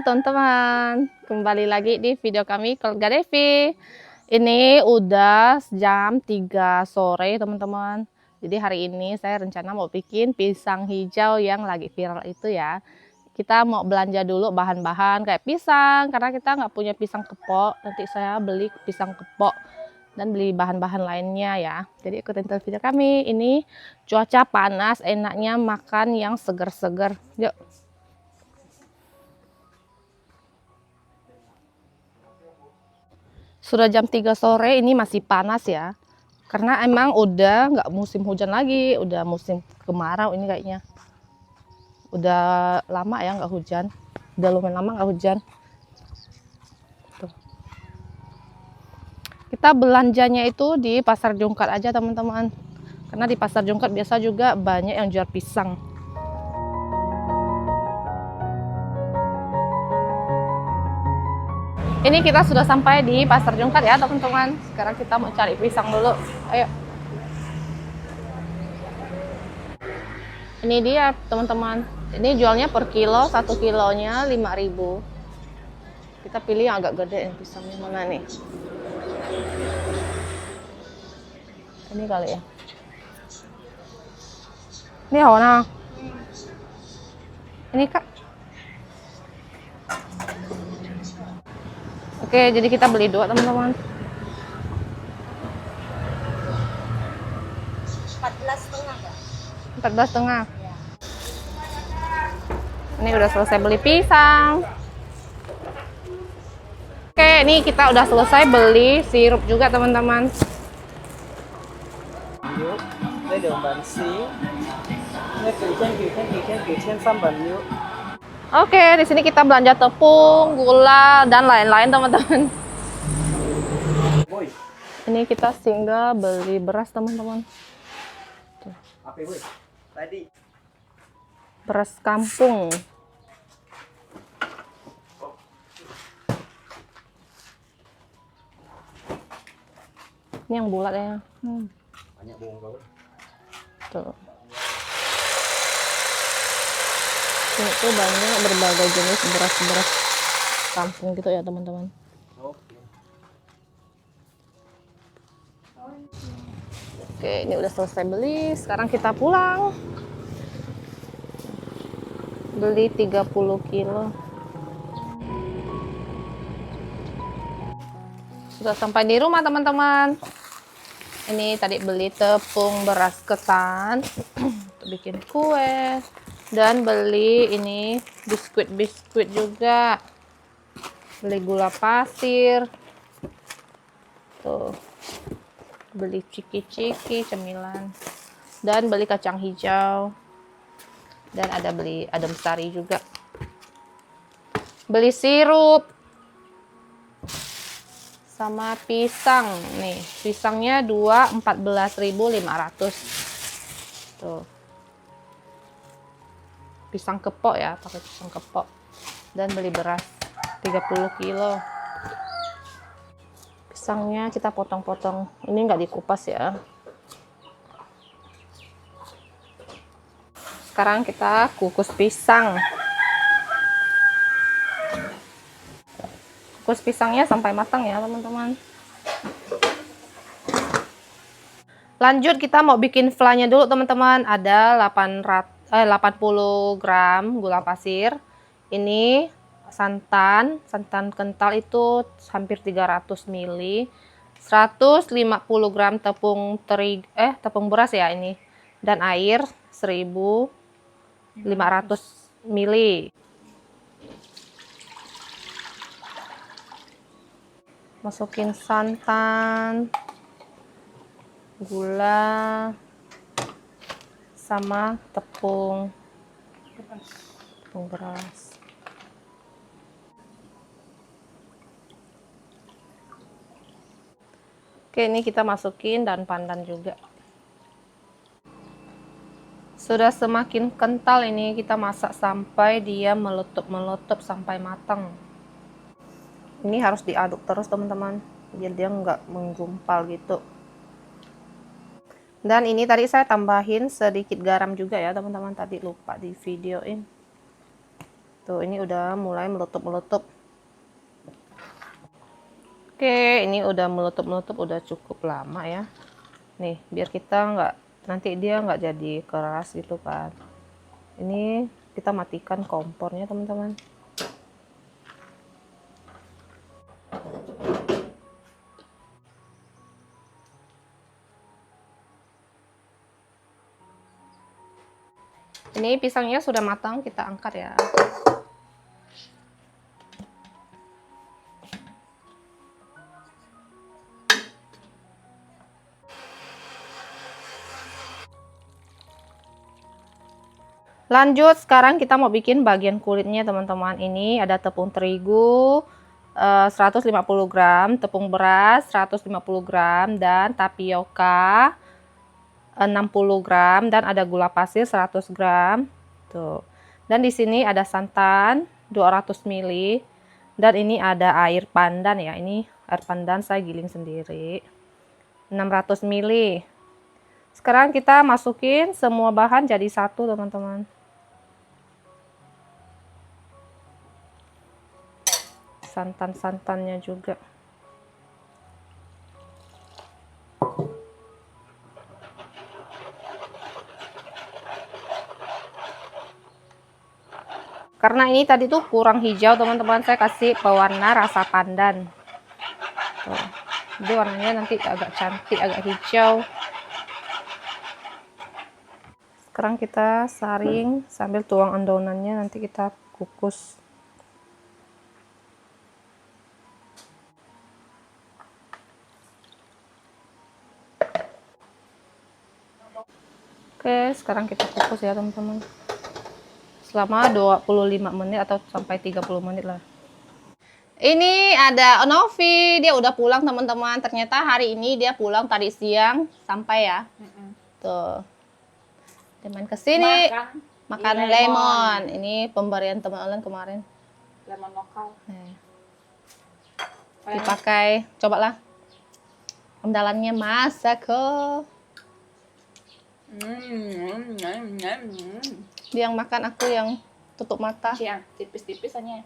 teman-teman, kembali lagi di video kami Keluarga Devi. Ini udah jam 3 sore teman-teman. Jadi hari ini saya rencana mau bikin pisang hijau yang lagi viral itu ya. Kita mau belanja dulu bahan-bahan kayak pisang, karena kita nggak punya pisang kepok. Nanti saya beli pisang kepok dan beli bahan-bahan lainnya ya. Jadi ikutin terus video kami. Ini cuaca panas, enaknya makan yang seger-seger. Yuk. Sudah jam 3 sore, ini masih panas ya. Karena emang udah nggak musim hujan lagi, udah musim kemarau ini kayaknya. Udah lama ya nggak hujan. Udah lumayan lama nggak hujan. Tuh. Kita belanjanya itu di Pasar Jongkat aja teman-teman. Karena di Pasar Jongkat biasa juga banyak yang jual pisang. Ini kita sudah sampai di Pasar Jongkat ya teman-teman. Sekarang kita mau cari pisang dulu. Ayo. Ini dia teman-teman. Ini jualnya per kilo, 1 kilonya 5.000. Kita pilih yang agak gede, yang pisangnya mana nih? Ini kali ya. Ini warna. Ini kak. Oke, jadi kita beli 2 teman-teman. 14,5 enggak? 14,5. Ini udah selesai beli pisang. Oke, ini kita udah selesai beli sirup juga teman-teman. Oke, di sini kita belanja tepung, gula, dan lain-lain teman-teman. Ini kita singgah beli beras teman-teman. Beras kampung. Ini yang bulat ya. Banyak bongkau. Tuh. Ini tuh banyak berbagai jenis beras-beras kampung gitu ya teman-teman. Oke, ini udah selesai beli. Sekarang kita pulang. Beli 30 kilo. Sudah sampai di rumah teman-teman. Ini tadi beli tepung beras ketan untuk bikin kue. Dan beli ini biskuit juga. Beli gula pasir. Tuh. Beli ciki-ciki cemilan. Dan beli kacang hijau. Dan ada beli adem sari juga. Beli sirup. Sama pisang. Nih, pisangnya 2 14.500. Tuh. Pisang kepok ya, pakai pisang kepok. Dan beli beras 30 kilo. Pisangnya kita potong-potong. Ini nggak dikupas ya. Sekarang kita kukus pisang. Kukus pisangnya sampai matang ya teman-teman. Lanjut kita mau bikin flanya dulu teman-teman. Ada 80 gram gula pasir. Ini santan kental itu hampir 300 ml. 150 gram tepung beras ya ini. Dan air 1.500 ml. Masukin santan, gula, sama tepung beras. Oke, ini kita masukin daun pandan juga. Sudah semakin kental ini, kita masak sampai dia meletup sampai matang. Ini harus diaduk terus teman-teman, biar dia nggak menggumpal gitu. Dan ini tadi saya tambahin sedikit garam juga ya teman-teman, tadi lupa di videoin. Tuh, ini udah mulai meletup-meletup. Oke, ini udah meletup-meletup, udah cukup lama ya. Nih, biar kita nggak, nanti dia nggak jadi keras gitu kan. Ini kita matikan kompornya teman-teman. Ini pisangnya sudah matang, kita angkat ya. Lanjut, sekarang kita mau bikin bagian kulitnya teman-teman. Ini ada tepung terigu 150 gram, tepung beras 150 gram, dan tapioka 60 gram, dan ada gula pasir 100 gram. Tuh. Dan di sini ada santan 200 ml, dan ini ada air pandan ya. Ini air pandan saya giling sendiri 600 ml. Sekarang kita masukin semua bahan jadi satu teman-teman. Santan-santannya juga. Karena ini tadi tuh kurang hijau teman-teman, saya kasih pewarna rasa pandan. Tuh. Jadi warnanya nanti agak cantik, agak hijau. Sekarang kita saring sambil tuang adonannya, nanti kita kukus. Oke, sekarang kita kukus ya teman-teman. Selama 25 menit atau sampai 30 menit lah. Ini ada Onovi, dia udah pulang teman-teman. Ternyata hari ini dia pulang tadi siang sampai ya. Tuh. Dia main kesini makan lemon. Ini pemberian teman Olen kemarin. Lemon lokal. Dipakai, cobalah. Andalannya Masako. Dia yang makan, aku yang tutup mata. Yang tipis-tipis hanya.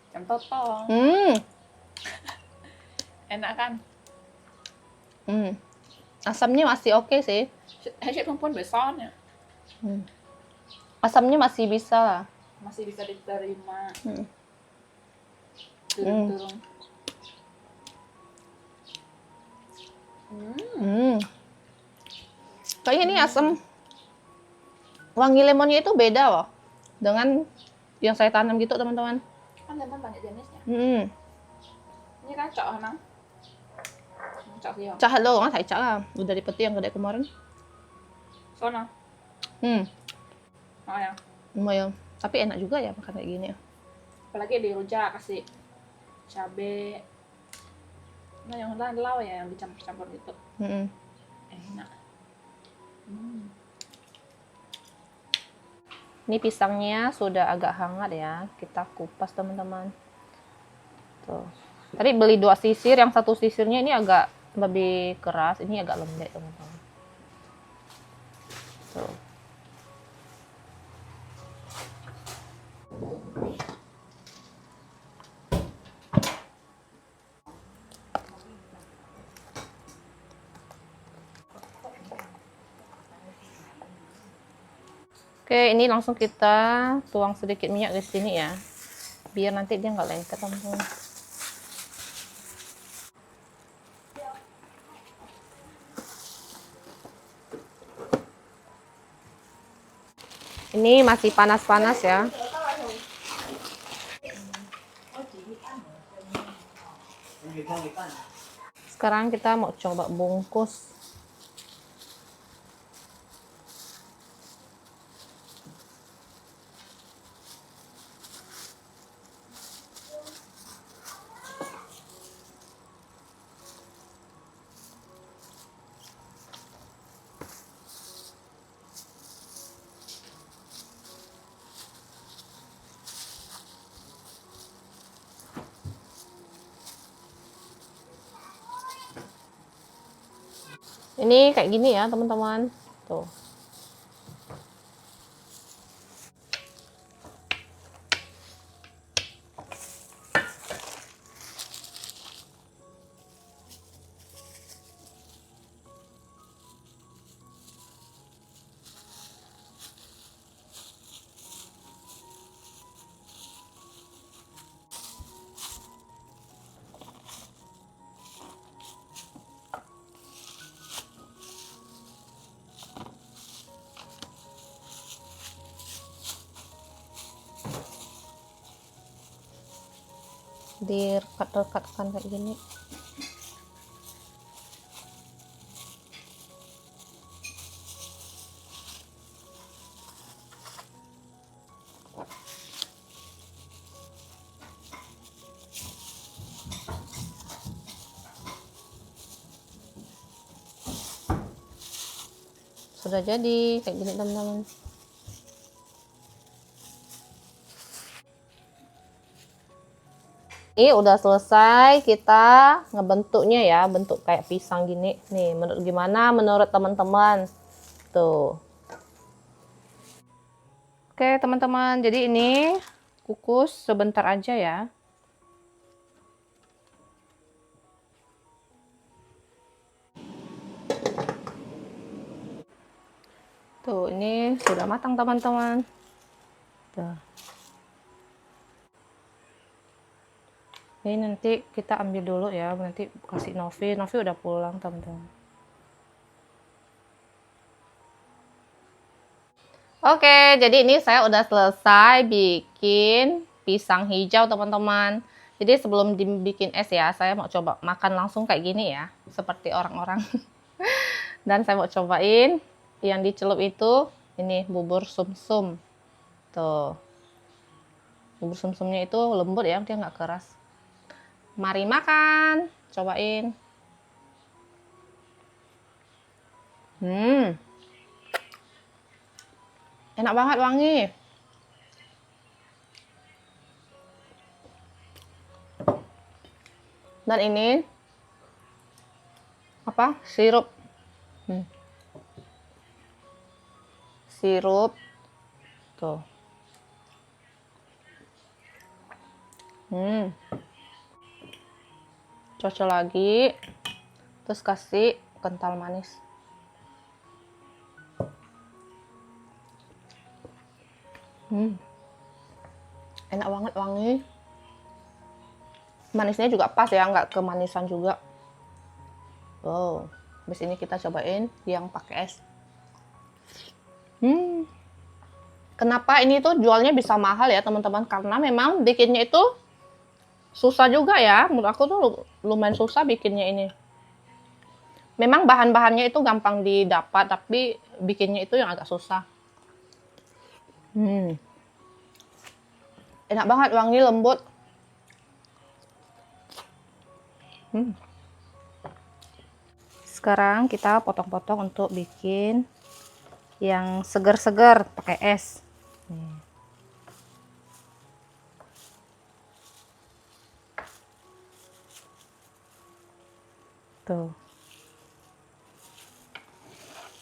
Jam totong. Enak kan? Asamnya masih oke sih. Hasil pun besar ya. Asamnya masih bisa lah. Masih bisa diterima. Turun. Kayaknya ini asam. Wangi lemonnya itu beda loh dengan yang saya tanam gitu teman-teman. Kan lemon banyak jenisnya. Ini kan cok emang. Cok sih. Cah lo nggak cak lah. Udah di peti yang gede kemarin. Sono. Oh ya. Lumayan. Tapi enak juga ya makan kayak gini ya. Apalagi di rujak kasih cabe. Nah yang lain lau ya yang dicampur-campur gitu. Enak. Ini pisangnya sudah agak hangat ya. Kita kupas teman-teman. Tuh. Tadi beli 2 sisir, yang satu sisirnya ini agak lebih keras, ini agak lembek teman-teman. Tuh. Oke, ini langsung kita tuang sedikit minyak di sini ya, biar nanti dia nggak lengket teman-teman. Ini masih panas-panas ya. Sekarang kita mau coba bungkus. Ini kayak gini ya teman-teman. Tuh. Direkat-rekatkan kayak gini. Sudah jadi kayak gini teman-teman. Ini udah selesai kita ngebentuknya ya, bentuk kayak pisang gini. Nih, gimana menurut teman-teman? Tuh. Oke, teman-teman. Jadi ini kukus sebentar aja ya. Tuh, ini sudah matang teman-teman. Tuh. Ini nanti kita ambil dulu ya, nanti kasih Novi. Novi udah pulang teman-teman. Oke, jadi ini saya udah selesai bikin pisang hijau teman-teman. Jadi sebelum dibikin es ya, saya mau coba makan langsung kayak gini ya, seperti orang-orang. Dan saya mau cobain yang dicelup itu, ini bubur sumsum. Tuh, bubur sumsumnya itu lembut ya, dia nggak keras. Mari makan, cobain. Enak banget, wangi. Dan ini apa? Sirup. Sirup. Tuh. Cocok lagi. Terus kasih kental manis. Enak banget, wangi. Manisnya juga pas ya, nggak kemanisan juga. Wow, habis ini kita cobain yang pakai es. Kenapa ini tuh jualnya bisa mahal ya teman-teman? Karena memang bikinnya itu susah juga ya. Menurut aku tuh lumayan susah bikinnya ini. Memang bahan-bahannya itu gampang didapat, tapi bikinnya itu yang agak susah. Enak banget, wangi, lembut. Sekarang kita potong-potong untuk bikin yang segar-segar pakai es. Tuh.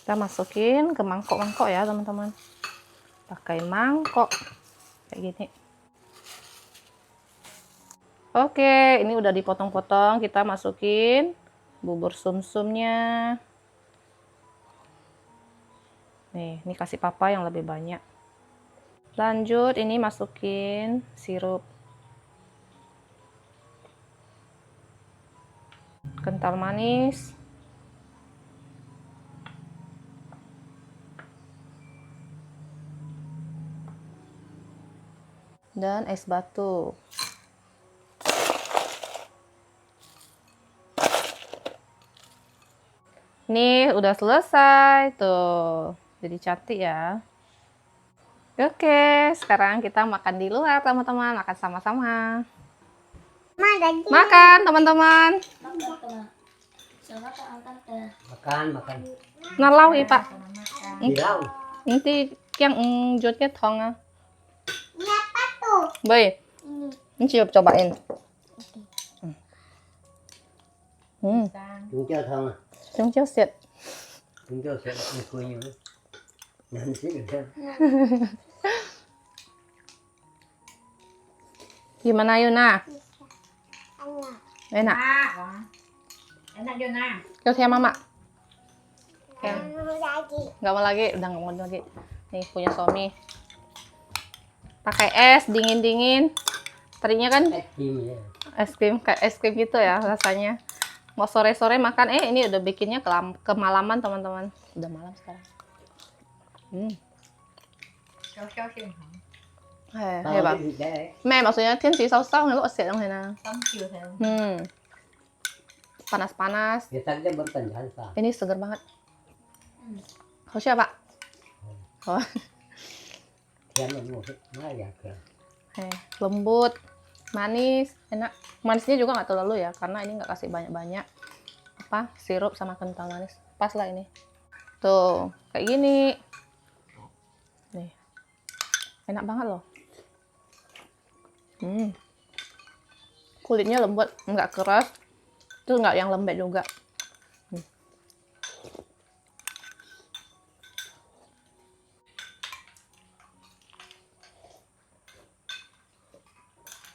Kita masukin ke mangkok-mangkok ya teman-teman. Pakai mangkok kayak gini. Oke, ini udah dipotong-potong, kita masukin bubur sumsumnya. Nih, ini kasih papa yang lebih banyak. Lanjut, ini masukin sirup kental manis. Dan es batu. Nih udah selesai tuh, jadi cantik ya. Oke, sekarang kita makan di luar teman-teman, makan sama-sama. Makan teman-teman. Makan. Nalau ya pak. Hilau. Nanti yang jodnya thong ah. Apa tuh? Baik. Ini cobain. Chúng chơi thân à? Chúng chiêu xiết. Chúng chơi sẽ không khui nhiều. Nên xí được xem. Gimana Yuna? Enak. Enak. Enak Yuna. Kêu theo mama. Mau lagi. Nggak mau lagi, udah nggak mau lagi. Nih punya suami. Pakai es dingin-dingin. Tadinya kan Chim vậy. es krim kayak es krim gitu ya rasanya. Mau sore-sore makan, ini udah bikinnya kemalaman teman-teman. Udah malam sekarang. Hay bảo. Thịt đấy. Mẹ maksudnya thiên chí sau này lúc sẽ trong thế nào? Tam chiều theo. Panas-panas. Dia saja bertanya apa. Ini segar banget. Kau siapa? Oh, Dia mau mana ya ke. lembut, manis, enak. Manisnya juga nggak terlalu ya, karena ini nggak kasih banyak-banyak apa sirup sama kental manis. Pas lah ini. Tuh, kayak gini. Nih, enak banget loh. Kulitnya lembut, nggak keras, terus nggak yang lembek juga.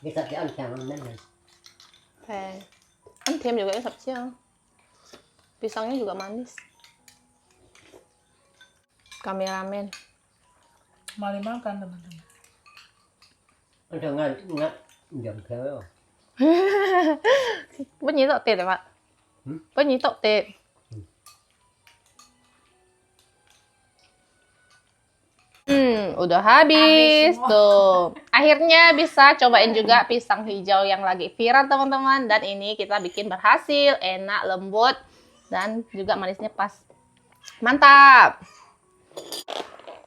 Dia tak ăn chả ăn nên. Ăn thêm juga ya sabjinya. Pisangnya juga manis. Kameramen. Mari makan teman-teman. Anh thằng ngắt dầm khơi. Bất nhí tọt tệt rồi bạn. Bất nhí tọt tệt. Udah habis semua. tuh. Akhirnya bisa cobain juga pisang hijau yang lagi viral teman-teman. Dan ini kita bikin berhasil, enak, lembut, dan juga manisnya pas. Mantap.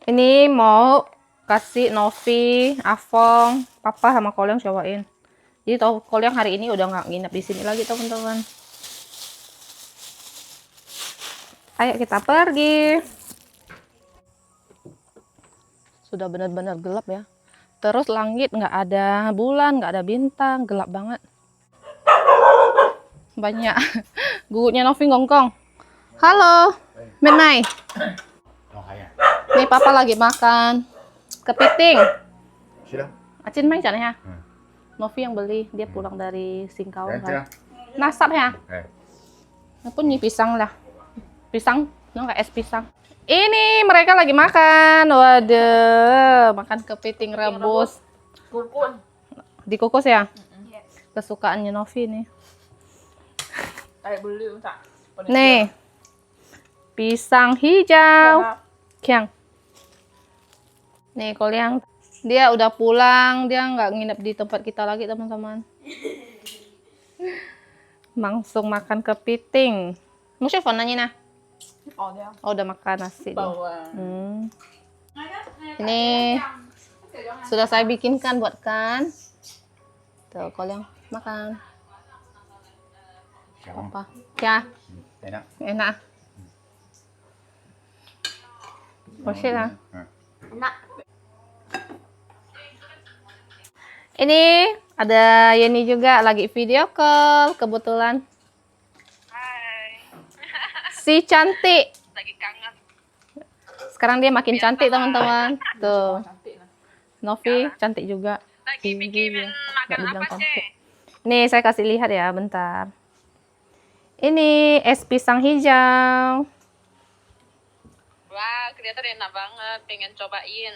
Ini mau kasih Novi, Afong, Papa sama Kolyang cobain. Jadi tahu Kolyang hari ini udah nggak nginep di sini lagi teman-teman. Ayo kita pergi. Sudah benar-benar gelap ya. Terus langit nggak ada bulan, nggak ada bintang, gelap banget. Banyak gugunya Novi ngongkong. Halo, Menai. Nih Papa lagi makan kepiting. Sudah. Acin main sana ya. Novi yang beli, dia pulang dari Singkawang kan. Nasab ya. Pun nih pisang lah. Pisang, nggak es pisang. Ini mereka lagi makan. Waduh, makan kepiting rebus. Kukus. Dikukus ya? Kesukaannya Novi nih. Kayak beli tak. Nih. Pisang hijau. Kiang. Nih, Kolyang dia udah pulang, dia nggak nginep di tempat kita lagi, teman-teman. Langsung makan kepiting. Mau chef nanya nah? Oh, dia. Oh, udah makan nasi. dia. Bawang. Ini sudah saya bikinkan buatkan. Tuh, Kolyang makan. Apa? Ya, Enak. enak. Masih lah. Enak. Ini ada Yeni juga lagi video call kebetulan. Si cantik. Lagi kangen. Sekarang dia makin cantik teman-teman. Tuh, Cantik lah. Novi cantik juga. Lagi bikin makan apa sih? Nih saya kasih lihat ya, bentar. Ini es pisang hijau. Wah, kelihatan enak banget. Pengen cobain.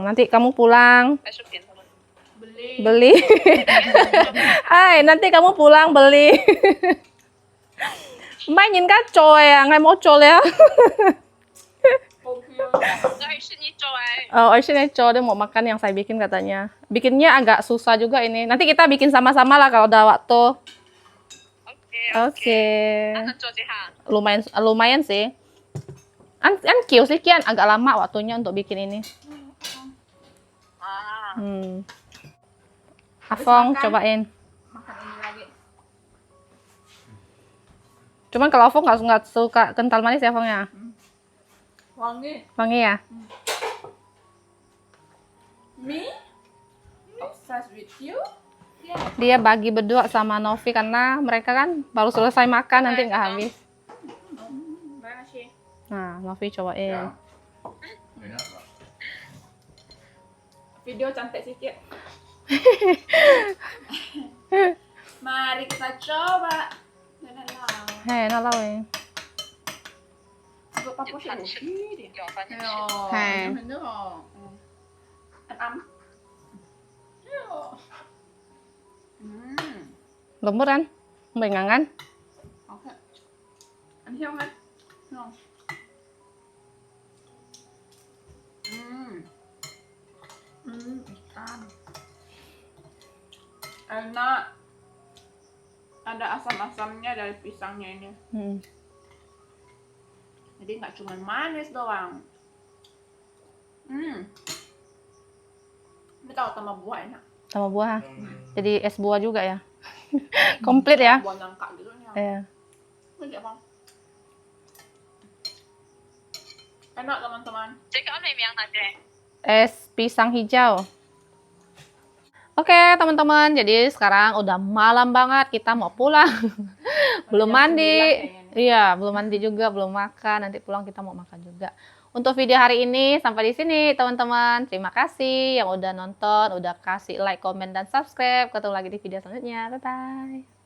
Nanti kamu pulang Masukin teman. Beli. beli. Hai, nanti kamu pulang beli. Mainin kacau ya, nggak mau col ya. Nggak sini coy. Oh, Ocean Echo dia mau makan yang saya bikin katanya. Bikinnya agak susah juga ini. Nanti kita bikin sama-sama lah kalau ada waktu. Oke. Lumayan sih. An kiu sih kian agak lama waktunya untuk bikin ini. Afong cobain. Makan ini lagi. Cuman kalau Afong nggak suka kental manis ya Afong ya. Wangi. Wangi ya. Me? Obsessed with you? Dia bagi berdua sama Novi karena mereka kan baru selesai makan nanti nggak habis. Makasih. Nah, Novi cobain. Enak, Pak. Video cantik sedikit. Mari kita coba. Hei, enak lah weh. Untuk apa sih? Hei. Ăn ấm. Lembut kan? Bengangan. Ok. Ăn heo hết. Ngon. Enak. Ada asam-asamnya dari pisangnya ini. Jadi nggak cuma manis doang. Ini kalau tambah buah enak. Sama buah. Jadi es buah juga ya. Komplit ya. Buah nangka gitu ya. Iya. Ini apa? Enak teman-teman. Es pisang hijau. Oke teman-teman, jadi sekarang udah malam banget, kita mau pulang. Belum Jam 9 mandi. kayaknya. Iya, belum mandi juga, belum makan. Nanti pulang kita mau makan juga. Untuk video hari ini sampai di sini teman-teman. Terima kasih yang udah nonton, udah kasih like, komen, dan subscribe. Ketemu lagi di video selanjutnya. Bye-bye.